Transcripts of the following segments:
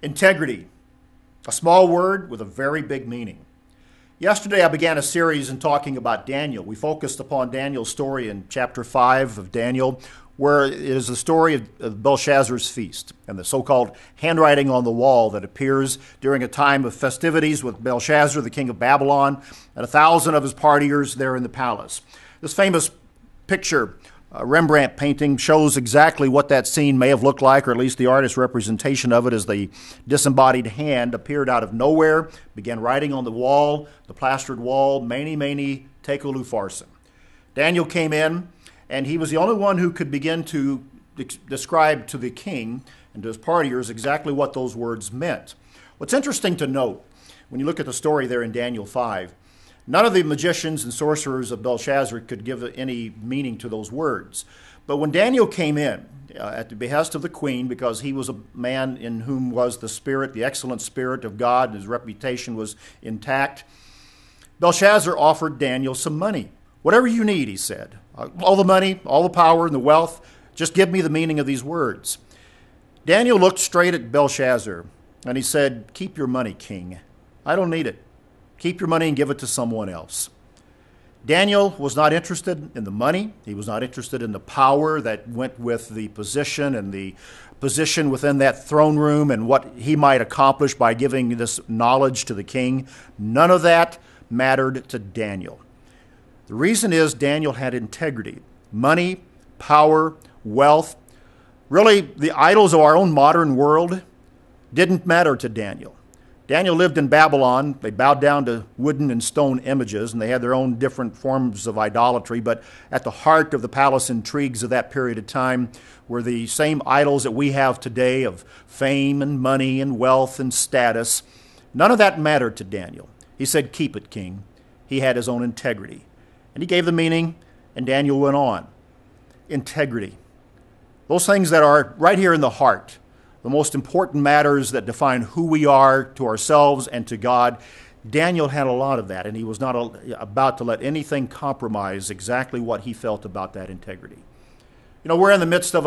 Integrity, a small word with a very big meaning. Yesterday I began a series in talking about Daniel. We focused upon Daniel's story in chapter 5 of Daniel, where it is the story of Belshazzar's feast and the so-called handwriting on the wall that appears during a time of festivities with Belshazzar, the king of Babylon, and 1,000 of his partiers there in the palace. This famous picture, Rembrandt painting, shows exactly what that scene may have looked like, or at least the artist's representation of it, as the disembodied hand appeared out of nowhere, began writing on the wall, the plastered wall, Mene, Mene, Tekel Upharsin. Daniel came in, and he was the only one who could begin to describe to the king and to his partiers exactly what those words meant. What's interesting to note, when you look at the story there in Daniel 5, none of the magicians and sorcerers of Belshazzar could give any meaning to those words. But when Daniel came in, at the behest of the queen, because he was a man in whom was the spirit, the excellent spirit of God, and his reputation was intact, Belshazzar offered Daniel some money. Whatever you need, he said. All the money, all the power and the wealth, just give me the meaning of these words. Daniel looked straight at Belshazzar, and he said, "Keep your money, king. I don't need it. Keep your money and give it to someone else." Daniel was not interested in the money. He was not interested in the power that went with the position and the position within that throne room and what he might accomplish by giving this knowledge to the king. None of that mattered to Daniel. The reason is Daniel had integrity. Money, power, wealth, really the idols of our own modern world didn't matter to Daniel. Daniel lived in Babylon. They bowed down to wooden and stone images, and they had their own different forms of idolatry. But at the heart of the palace intrigues of that period of time were the same idols that we have today of fame and money and wealth and status. None of that mattered to Daniel. He said, "Keep it, king." He had his own integrity. And he gave the meaning, and Daniel went on. Integrity. Those things that are right here in the heart, the most important matters that define who we are to ourselves and to God. Daniel had a lot of that, and he was not about to let anything compromise exactly what he felt about that integrity. You know, we're in the midst of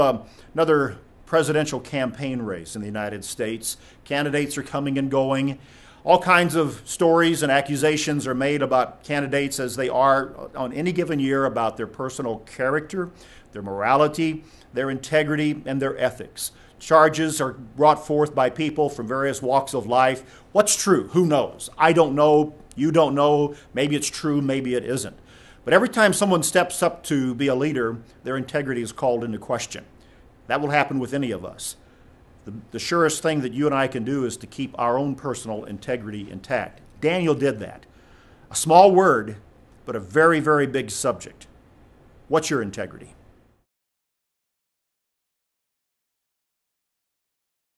another presidential campaign race in the United States. Candidates are coming and going. All kinds of stories and accusations are made about candidates as they are on any given year about their personal character, their morality, their integrity, and their ethics. Charges are brought forth by people from various walks of life. What's true? Who knows? I don't know. You don't know. Maybe it's true. Maybe it isn't. But every time someone steps up to be a leader, their integrity is called into question. That will happen with any of us. The surest thing that you and I can do is to keep our own personal integrity intact. Daniel did that. A small word, but a very, very big subject. What's your integrity?